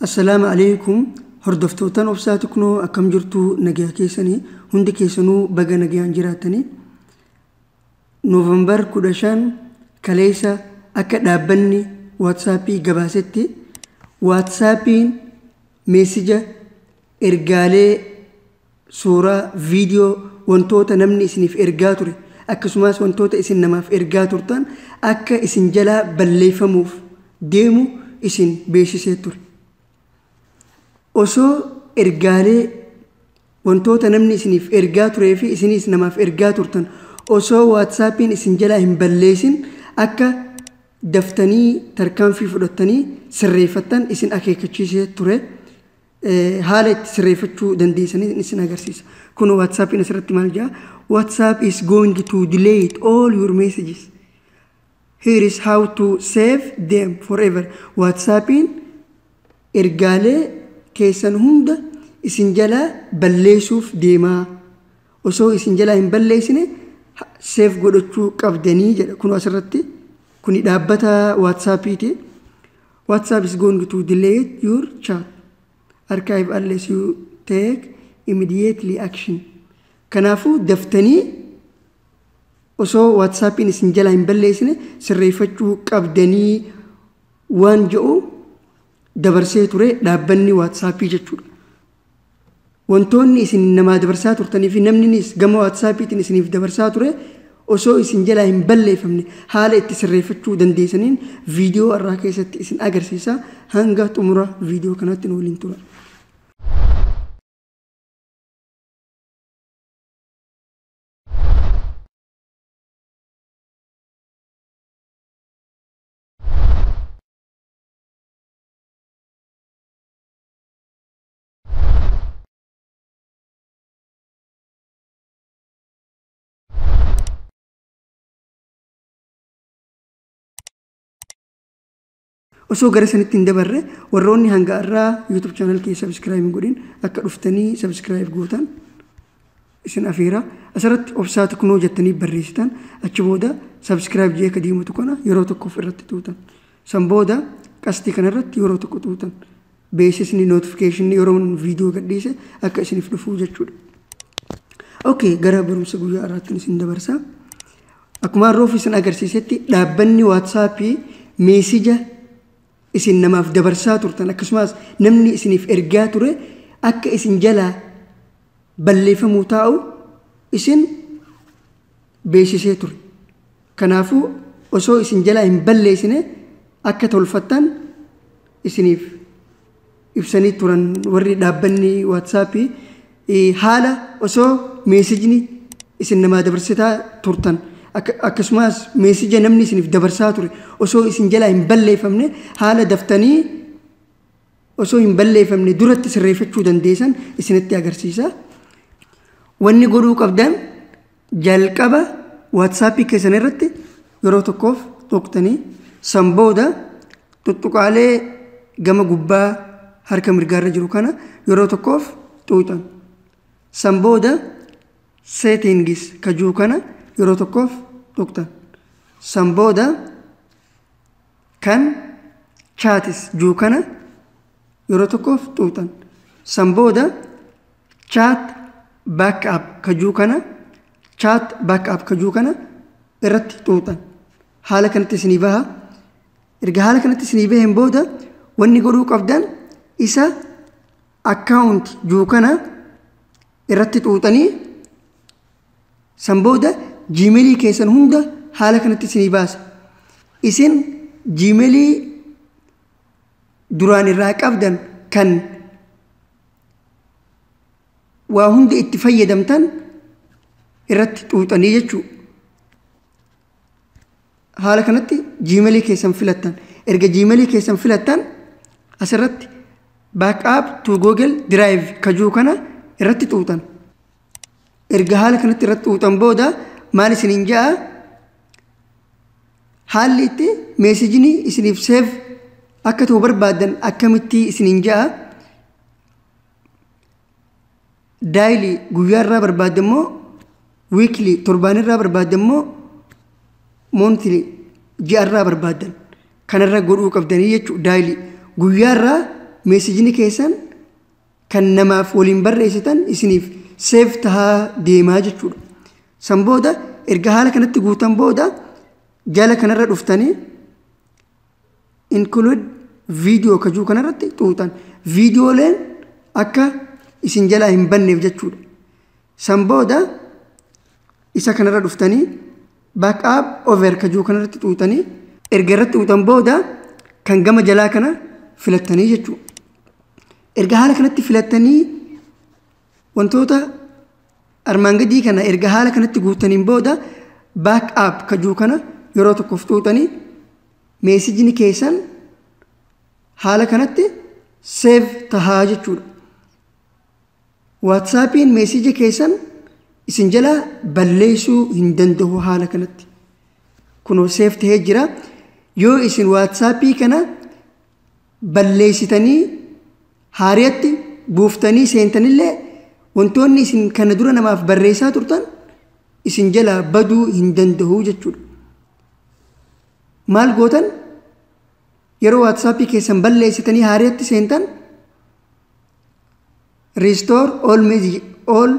السلام عليكم هردفتوتان أبساتكنو أكم جرتو نجيا كيساني هندي كيسانو بغا نجيان جراتني نوفمبر كودشان كليسا أكا دابني واتسابي قباستي واتسابين ميسيجا إرقالي صورة فيديو وانتوتا نمني اسني في إرقاتوري أكا سماس وانتوتا اسن نما في إرقاتورتان أكا اسن جلا بليفموف ديمو اسن بيشيسيتوري osoo ergaalee wantoota namni isiniif ergaa turee fi isinis namaaf ergaa turtan osoo WhatsAppiin isin jalaa hin balleessin akka daftanii tarkaanfii fudhattanii sirreeffattan isin akeekachiisee ture haala itti sirreeffachuu dandeessanii isin agarsiisa. Kun WhatsAppiin asirratti maal jedha? WhatsApp is going to delete all your messages. Here is how to save them forever. WhatsAppiin ergaalee keessan hunda isin jala balleessuuf deemaa osoo isin jala hin balleessine save godhachuu qabdanii jedha. Kun asirratti kuni dhaabbata WhatsAppiiti. WhatsApp is going to delete your chat archive unless you take immediately action. Kanaafuu daftanii osoo WhatsAppiin isin jala hin balleessine sirreeffachuu qabdanii waan jedhu dabarsee ture dhaabbanni WhatsAppii jechuudha. Wantoonni isin namaa dabarsaa turtanii fi namninis gama WhatsAppiitiin isiniif dabarsaa ture osoo isin jalaa hin balleeffamne haala itti sirreeffachuu dandeessaniin viidiyoo irraa keessatti isin agarsiisa. Hanga xumura viidiyoo kanatti nu waliin tura. osoo gara sanitti hin dabarre warroonni hanga irraa YouTube channel kee subscribe godhin akka dhuftanii subscribe gootan isin afeera. Asirratti obsaati kunoo jettanii barreessitan achi booda subscribe jee kadiimatu kana yeroo tokkoof irratti tuutan san booda qastii kana irratti yeroo tokko tuutan beeksisni notification yeroo viidiyoo gadhiise akka isiniif dhufu jechuudha. Okay, gara barumsa guyyaa irratti isin dabarsa. Akkuma roof isin agarsiisetti dhaabbanni WhatsAppii meesija isin namaaf dabarsaa turtan akkasumas namni isiniif ergaa ture akka isin jala balleeffamuu taa'u isin beeksisee ture. Kanaafuu osoo isin jala hin balleessine akka tolfattan isiniif ibsanii turan warri dhaabbanni WhatsAppii haala osoo meesijni isin namaa dabarsitaa turtan akkasumas meesija namni isiniif dabarsaa ture osoo isin jala hin balleeffamne haala daftanii osoo hin balleeffamne duratti sirreeffachuu dandeessan isinitti agarsiisa. Wanni godhuu qabdan jalqaba WhatsAppii keessan irratti yeroo tokkoof tuqtanii san booda tuttuqaalee gama gubbaa harka mirgaarra jiru kana yeroo tokkoof tuutan san booda settings kajuu kana yeroo tokkoof tuqtan san booda kan chaatis juu kana yeroo tokkoof tuutan san booda chat backup kajuu kana chat backup kajuu kana irratti tuutan haala kanatti isinii baha. Erga haala kanatti isinii baheen booda wanni godhuu qabdan isa account juu kana irratti tuutanii san booda Gmailii keessan hunda haala kanatti isinii baasa. Isin Gmailii duraan irraa qabdan kan waa hunda itti fayyadamtan irratti tuutanii jechuudha. Haala kanatti Gmailii keessan filattan. Erga Gmailii keessan filattan asirratti backup to Google Drive kajuu kana irratti tuutan. Erga haala kanatti irratti tuutan booda maal isiniin ja'a haalli itti meesijni isiniif save akka ta'u barbaadan akkamitti isiniin ja'a daily guyyaa irraa barbaadan moo weekly torbaan irraa barbaadan moo monthly ji'a irraa barbaadan kanarra godhuu qabdanii jechuudha. Daily guyyaa irraa meesejini keessan kan namaaf waliin barreessitan isiniif seef tahaa deemaa jechuudha. San booda erga haala kanatti guutan booda jala kanarra dhuftanii include video kajuu kanarratti xuuxan. Viidiyooleen akka isin jalaa hin banneef jechuudha. San booda isa kanarra dhuftanii backup over kajuu kanarratti xuuxanii erga irratti xuuxan booda kan gama jalaa kana filattanii jechuudha. Erga haala kanatti filattanii wantoota armaan gadii kana erga haala kanatti guutaniin booda backup kajuu kana yeroo tokkoof xuuxanii meesejini keessan haala kanatti save tahaa jechuudha. WhatsAppiin meeseji keessan isin jalaa balleessuu hin danda'u haala kanatti. Kunoo save tahee jira. Yoo isin WhatsAppii kana balleessitanii haariyatti buuftanii seentanillee wantoonni isin kana dura namaaf barreessaa turtan isin jalaa baduu hin danda'u jechuudha. Maal gootan? Yeroo WhatsAppii keessan balleessitanii haariyatti seentan restore all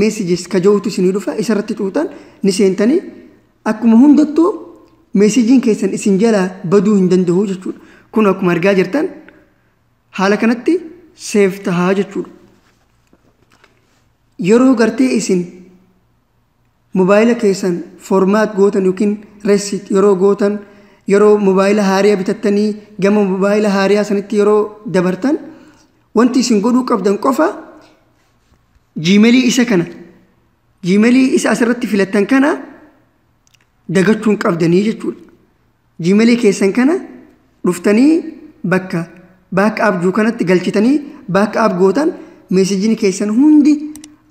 messages kajootu isinii dhufa isarratti xuuxan ni seentanii akkuma hundattuu meesejiin keessan isin jalaa baduu hin danda'u jechuudha. Kun akkuma argaa jirtan haala kanatti save tahaa jechuudha. Yeroo gartee isin mobaayila keessan formaat gootan yookiin resit yeroo gootan yeroo mobaayila haariyaa bitattanii gama mobaayila haariyaa sanitti yeroo dabartan wanti isin godhuu qabdan qofa Gmailii isa kana Gmailii isa asirratti filattan kana dagachuun qabdanii jechuudha. Gmailii keessan kana dhuftanii bakka backup juu kanatti galchitanii backup gootan meesejini keessan hundi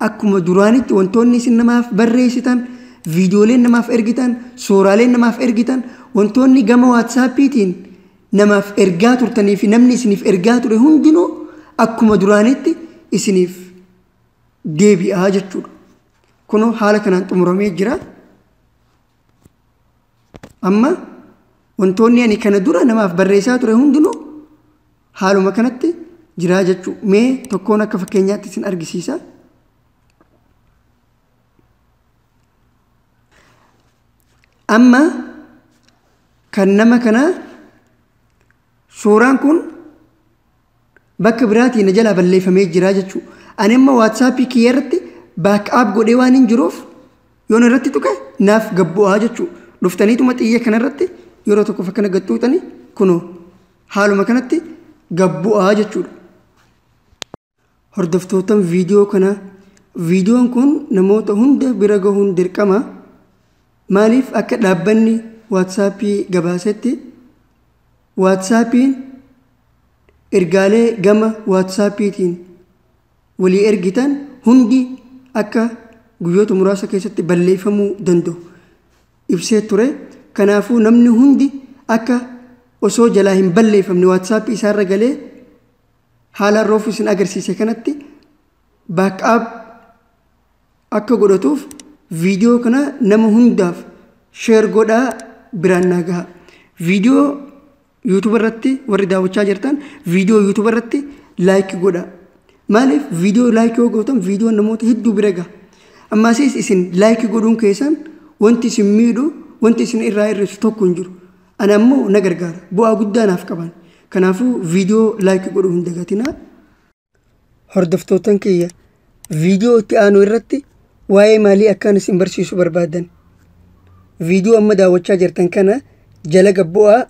akkuma duraanitti wantoonni isin namaaf barreessitan viidiyooleen namaaf ergitan suuraaleen namaaf ergitan wantoonni gama WhatsAppiitiin namaaf ergaa turtanii fi namni isiniif ergaa ture hundinuu akkuma duraanitti isiniif deebi'aa jechuudha. Kunoo haala kanaan xumuramee jira. Amma wantoonni ani kana dura namaaf barreessaa ture hundinuu haaluma kanatti jiraa jechuudha. Mee tokkoon akka fakkeenyaatti isin argisiisa. Amma kan nama kana suuraan kun bakka biraatiin na jalaa balleeffamee jira jechuudha. Ani amma WhatsAppii kiyya irratti backup godhee waan hin jiruuf yoon irratti tuqe naaf gabbu'aa jechuudha. Dhuftaniituma xiyya kanarratti yeroo tokkoof akkana gadhuutanii kunoo haaluma kanatti gabbu'aa jechuudha. Hordoftootaan viidiyoo kana viidiyoon kun namoota hunda bira gahuun dirqama. Maaliif akka dhaabbanni WhatsAppii gabaasetti WhatsAppiin ergaalee gama WhatsAppiitiin walii ergitan hundi akka guyyoota muraasa keessatti balleeffamuu danda'u ibsee ture. Kanaafuu namni hundi akka osoo jalaa hin balleeffamne WhatsAppii isaarra galee haala roofu isin agarsiise kanatti backup akka godhatuuf viidiyoo kana nama hundaaf share godhaa biraan naa gaha. Viidiyoo YouTube irratti warri daawwachaa jirtan viidiyoo YouTube irratti like godhaa. Maaliif viidiyoo like yoo gootan viidiyoo namoota hedduu bira gaha. Ammasiis isin like godhuun keessan wanti isin miidhu wanti isin irraa hir'isu tokko hin jiru. Ana ammoo na gargaara. Bu'aa guddaa naaf qaban. Kanaafuu viidiyoo like godhuu hin dagatinaa. Hordoftootaan kiyya viidiyoo itti aanu irratti waa'ee maalii akkaan isin barsiisuu barbaadan viidiyoo amma daawwachaa jirtan kana jala gabbu'aa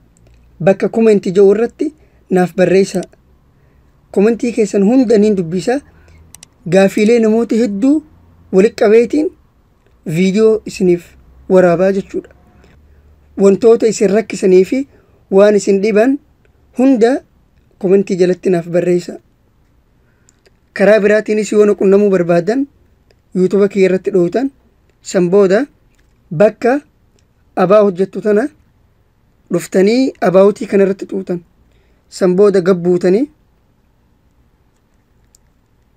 bakka komentii jedhu irratti naaf barreessaa. Komentii keessan hunda niin dubbisa. Gaafiilee namoota hedduu walitti qabeetiin viidiyoo isiniif waraabaa jechuudha. Wantoota isin rakkisanii fi waan isin dhiban hunda komentii jalatti naaf barreessaa. Karaa biraatiinis yoo qunnamuu barbaadan YouTube kiyya irratti dhootan san booda bakka abaa hojjettu tana dhuftanii abaawutii kanarratti xuuxan san booda gabbuutanii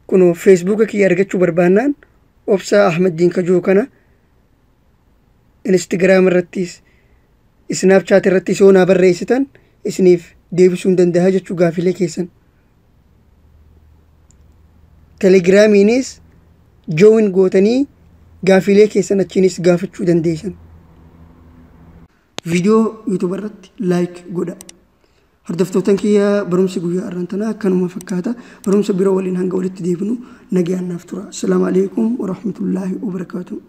kunoo Facebook kiyya argachuu barbaannaan obsaa Ahmeddiin Kajoo kana Instagram irrattis Snapchat irrattis yoo naa barreessitan isiniif deebisuu danda'a jechuu gaafilee keessan. telegiraamiinis join gootanii gaafilee keessan achiinis gaafachuu dandeessan. Viidiyoo YouTube irratti like godha. Hordoftoota kiyya barumsa guyyaa irraan tanaa akkanuma fakkaata. Barumsa biroo waliin hanga walitti deebinu nagayaan naaf tura. Assalaamu alaykum wa rahmatullahi wa barakaatuh.